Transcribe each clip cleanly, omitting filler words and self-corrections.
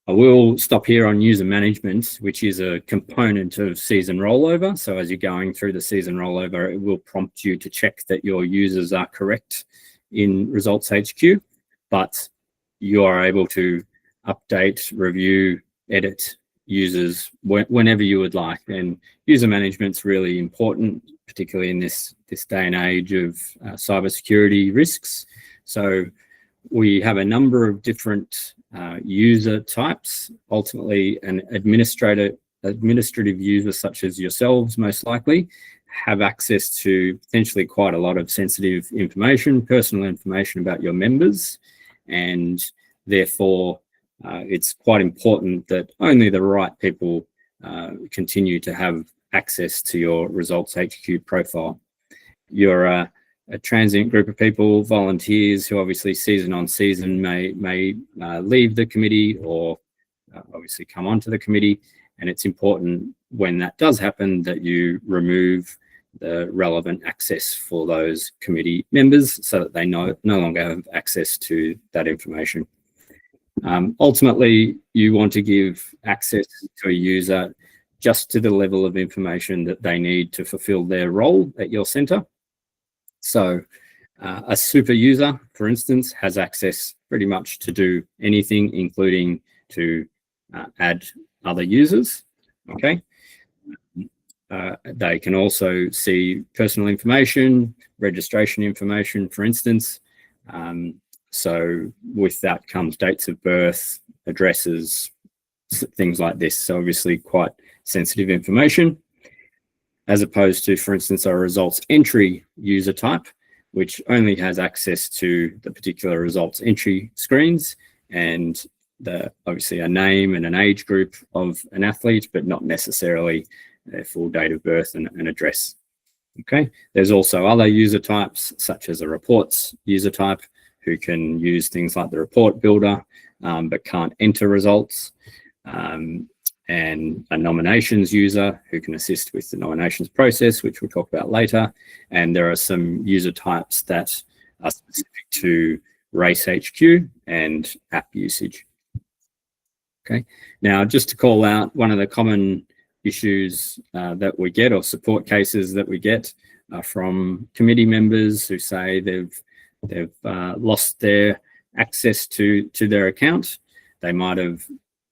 I will stop here on user management, which is a component of season rollover. So as you're going through the season rollover, it will prompt you to check that your users are correct in Results HQ, but you are able to update, review, edit users whenever you would like. And user management's really important, particularly in this day and age of cybersecurity risks. So we have a number of different user types. Ultimately, an administrative user such as yourselves most likely have access to potentially quite a lot of sensitive information, personal information about your members, and therefore it's quite important that only the right people continue to have access to your Results HQ profile. You're a transient group of people, volunteers, who obviously season on season may leave the committee or obviously come onto the committee, and it's important when that does happen that you remove the relevant access for those committee members so that they no longer have access to that information. Ultimately, you want to give access to a user just to the level of information that they need to fulfill their role at your centre. So a super user, for instance, has access pretty much to do anything, including to add other users, okay? They can also see personal information, registration information, for instance. So with that comes dates of birth, addresses, things like this. So obviously quite sensitive information, as opposed to, for instance, a results entry user type, which only has access to the particular results entry screens and obviously a name and an age group of an athlete, but not necessarily their full date of birth and address. Okay, there's also other user types, such as a reports user type, who can use things like the report builder, but can't enter results, and a nominations user who can assist with the nominations process, which we'll talk about later. And there are some user types that are specific to Race HQ and app usage. Okay, now just to call out one of the common issues that we get, or support cases that we get from committee members who say they've lost their access to their account. They might have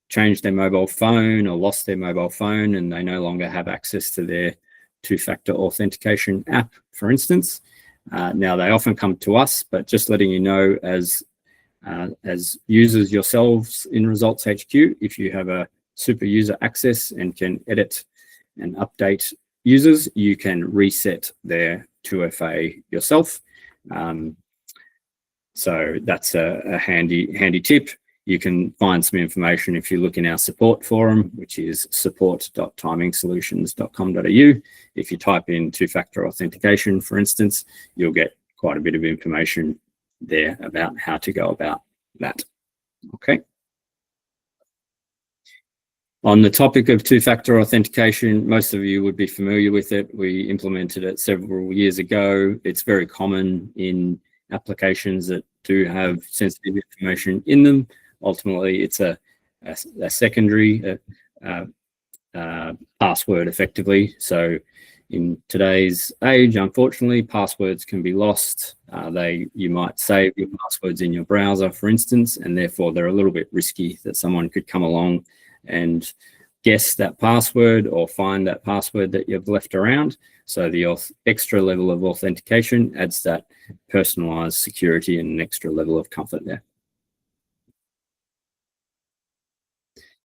changed their mobile phone or lost their mobile phone, and they no longer have access to their two-factor authentication app, for instance. Now, they often come to us, but just letting you know, as users yourselves in Results HQ, if you have a super user access and can edit and update users, you can reset their 2FA yourself. So that's a handy tip. You can find some information if you look in our support forum, which is support.timingsolutions.com.au. If you type in two-factor authentication, for instance, you'll get quite a bit of information there about how to go about that. Okay. On the topic of two-factor authentication, most of you would be familiar with it. We implemented it several years ago. It's very common in applications that do have sensitive information in them. Ultimately, it's a secondary password, effectively. So in today's age, unfortunately, passwords can be lost. You might save your passwords in your browser, for instance, and therefore they're a little bit risky that someone could come along and guess that password or find that password that you've left around. So the extra level of authentication adds that personalized security and an extra level of comfort there.